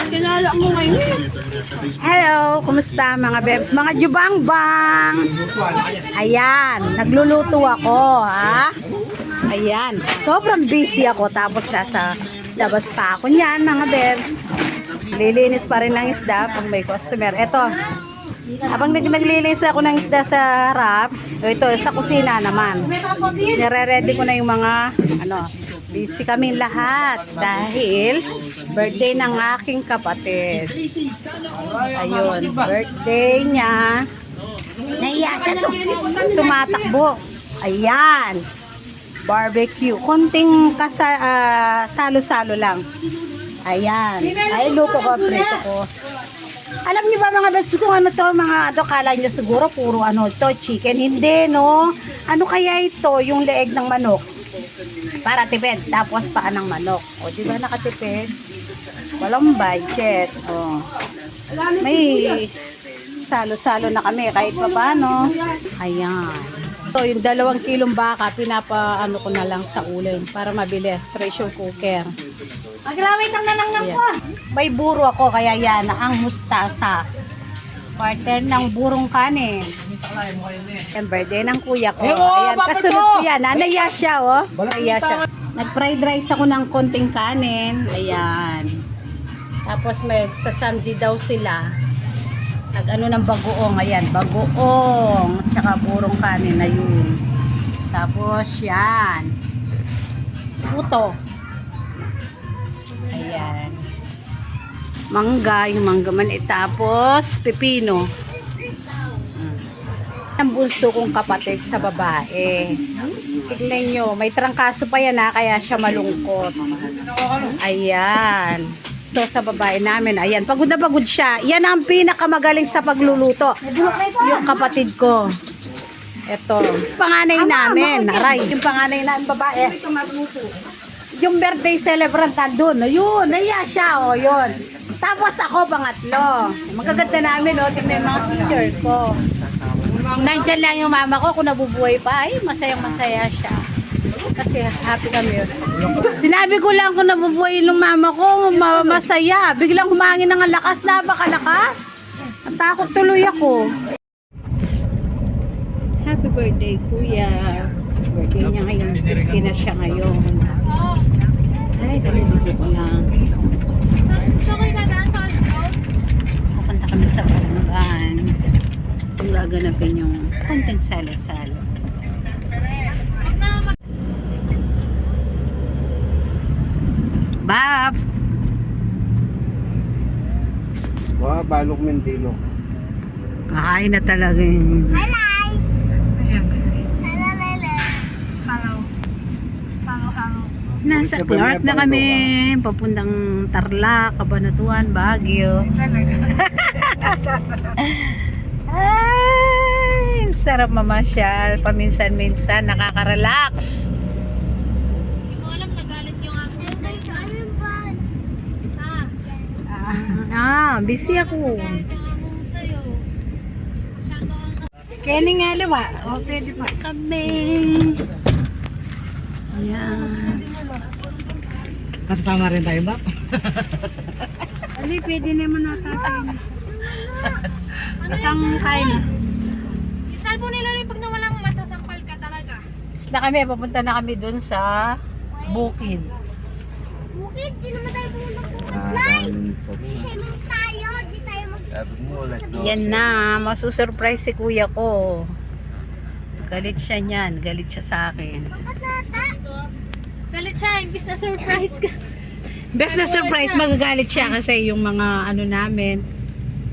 Kinala mo ngayon. Hello, kumusta mga bebs? Mga jubangbang. Ayan, nagluluto ako, ha? Ayan, sobrang busy ako. Tapos nasa labas pa ako niyan, mga bebs. Lilinis pa rin ng isda pag may customer. Eto, habang naglilinis ako ng isda sa harap, ito, sa kusina naman. Nire-ready ko na yung mga, busy kami lahat dahil birthday ng aking kapatid. Ayun, birthday niya. Naiya siya tumatakbo. Ayan, barbecue. Konting salo-salo lang. Ayan, ay luto ko, prito ko. Alam niyo ba mga best kung ano to, kala niyo siguro puro to, chicken. Hindi, no? Ano kaya ito, yung leeg ng manok? Para tipid, tapos paa ng manok. O, di ba nakatipid? Walang budget. O. May salo-salo na kami kahit pa paano. Ayan. So, yung 2 kilong baka, pinapaano ko na lang sa uling para mabilis. Pressure cooker. Magrawit ang nanangang ko. May buro ako, kaya yan, ang mustasa. Partner ng burong kanin. Yung birthday ng kuya ko. Ayan, kasunod ko yan. Naya siya, oh. Naya siya. Nag-fried rice ako ng konting kanin. Ayan. Tapos may sasamji daw sila. Nag-ano ng bagoong. Ayan, bagoong. Tsaka burong kanin na yun. Tapos yan. Puto. Ayan. Mangga, yung mangga man tapos pepino. Ang bunso kong kapatid sa babae. Tignan nyo, may trangkaso pa yan kaya siya malungkot. Ayan. Ito sa babae namin. Ayan, pagod na pagod siya. Yan ang pinakamagaling sa pagluluto. Yung kapatid ko. Ito. Panganay namin. Aray, yung panganay namin babae. Yung birthday celebrant nandun. Ayun, naiya siya. O, yun. Tapos ako pangatlo. Magaganda namin, tingnan yung mga sister ko. Nandyan lang yung mama ko, kung nabubuhay pa, ay masayang masaya siya. Kasi happy kami. Sinabi ko lang kung nabubuhay yung mama ko, masaya. Biglang humangin ng lakas, napakalakas. At takot tuloy ako. Happy birthday, kuya. Birthday niya ngayon, 50 na siya ngayon. Ay, nalilito ko lang. Pupunta kami sa barangay. Kung gaganapin yung konting salo-salo. Bab! Wah, balok Mindilo. Makain na talaga yung... Nasa Clark na kami, papuntang Tarlac, Cabanatuan, Baguio. Ay, sarap mamasyal, paminsan-minsan, nakaka-relax. Hindi mo alam, nagalit yung ako. Busy ako. Sa'yo. Kenny nga lawa. O, pwede pa kami. Ayan. Kasama rin tayo ba? Ali, pwede naman natin. Kang kain na. Isal po nila rin pag nawalang masasampal ka talaga. Na kami, papunta na kami dun sa bukid. Bukid, di naman tayo pumunta po. Swimming tayo, di tayo Yan na, masusurprise si kuya ko. Galit siya niyan, galit siya sa akin. Galit siya, imbis na surprise ka. Best na surprise, magagalit siya kasi yung mga namin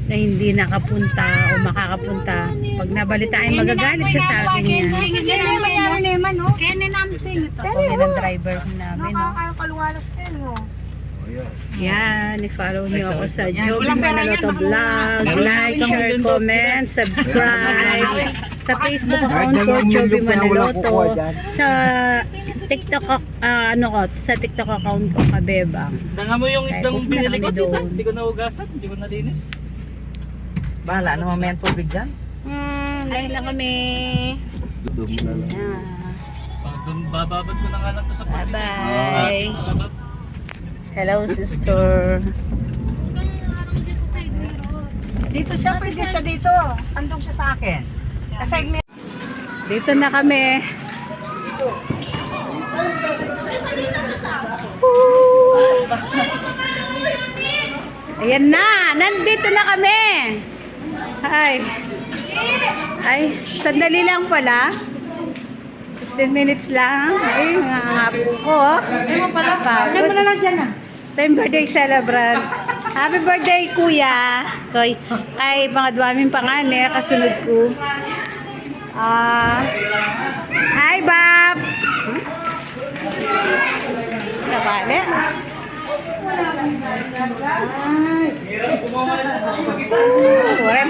na hindi nakapunta o makakapunta. Pag nabalitaan, magagalit siya sa akin yan. Kaya namin sa inyo to. Kami ng driver namin. Nakakaluwalas kayo. Yan, i-follow niyo ako sa Joby Manaloto Vlog. Like, share, comment, subscribe. Sa Facebook account ko, Joby Manaloto. Sa TikTok, sa TikTok account ko, Kabebang. Danga mo yung isdang Ay, binili ko, kami tita. doon. Hindi ko naugasan, hindi ko nalinis. Bahala, ano mamaya ang tubig dyan? Lain lang kami. Yan. Doon bababad ko na nga lang to sa pagdito. Bye-bye. Hello, sister. Dito siya, pwede siya dito. Andong siya sa akin. Kasi Dito na kami. Ayan na, nandito na kami. Ay, sandali lang pala. 15 minutes lang. Ay, nangangapo ko. Ay mo pala pa. Diyan mo na lang dyan. Time birthday celebrant. Happy birthday, kuya. Kay mga duwaming pangane, kasunod ko. Hi, Bob. Kabale.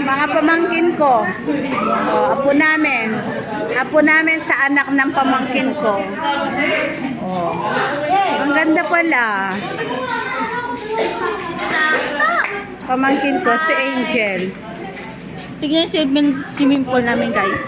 Mga pamangkin ko. Apo namin. Apo namin sa anak ng pamangkin ko. Ang ganda pala. Pamangkin ko, si Angel. Tignan si swimming pool namin, guys.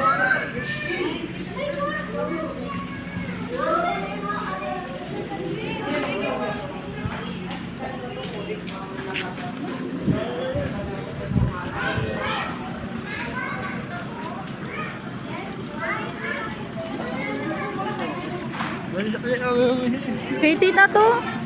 Kay tita to.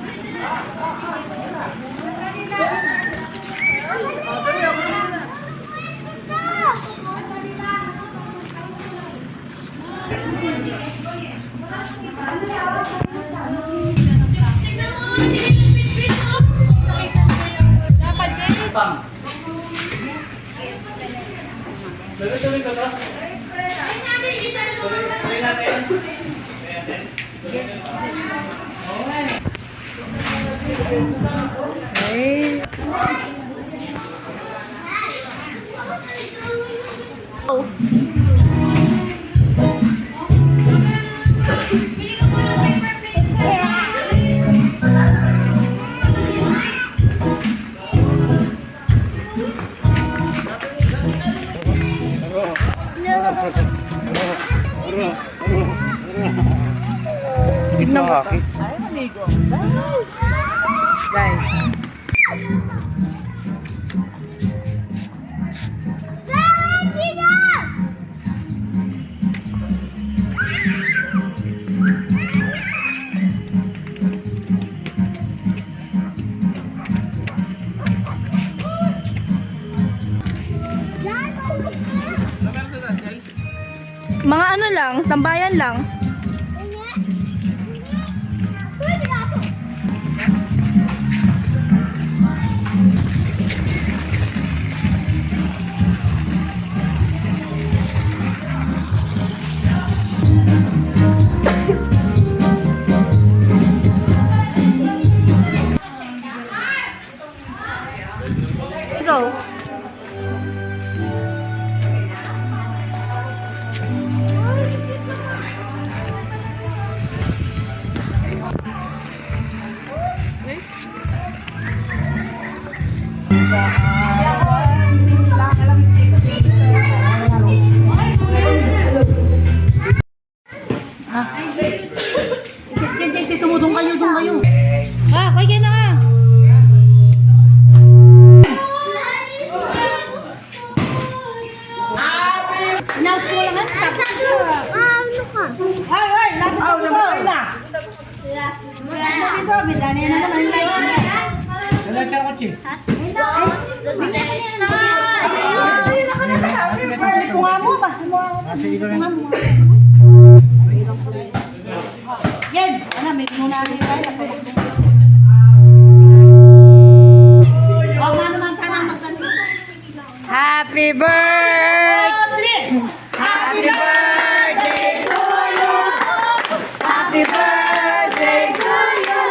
Hey. Oh. Tignan mo. ay, maligo. Guys. Mga ano lang, tambayan lang. Go. Tumudong kayo, doon kayo. Kaya ka na nga. Inaus ko lang ang tapos ka. Ano ka? Ay, lapos ko dito. Dito, bilani na naman. Punga mo ba? Punga mo. Yan, ano, may pinunali tayo. Happy birthday! Happy birthday to you! Happy birthday to you!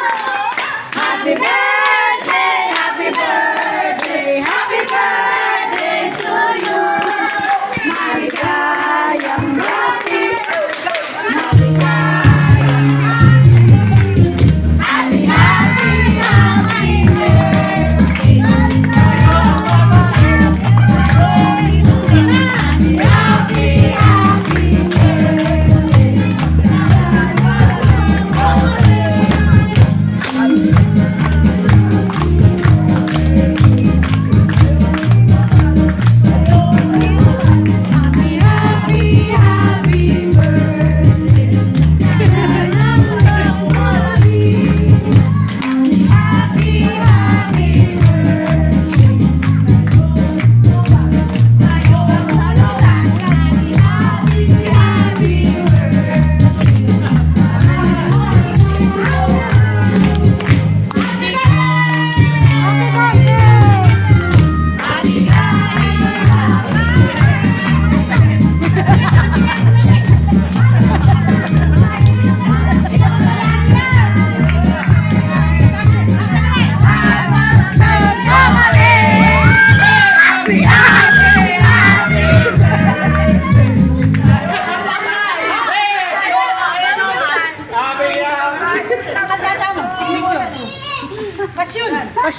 Happy birthday! Happy birthday! Happy birthday to you! Maligayang happy! Maligayang happy!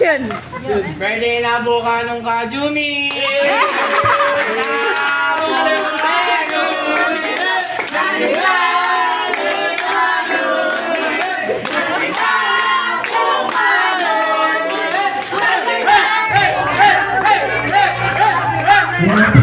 action! Pwede na buka nung kajumi! Wow.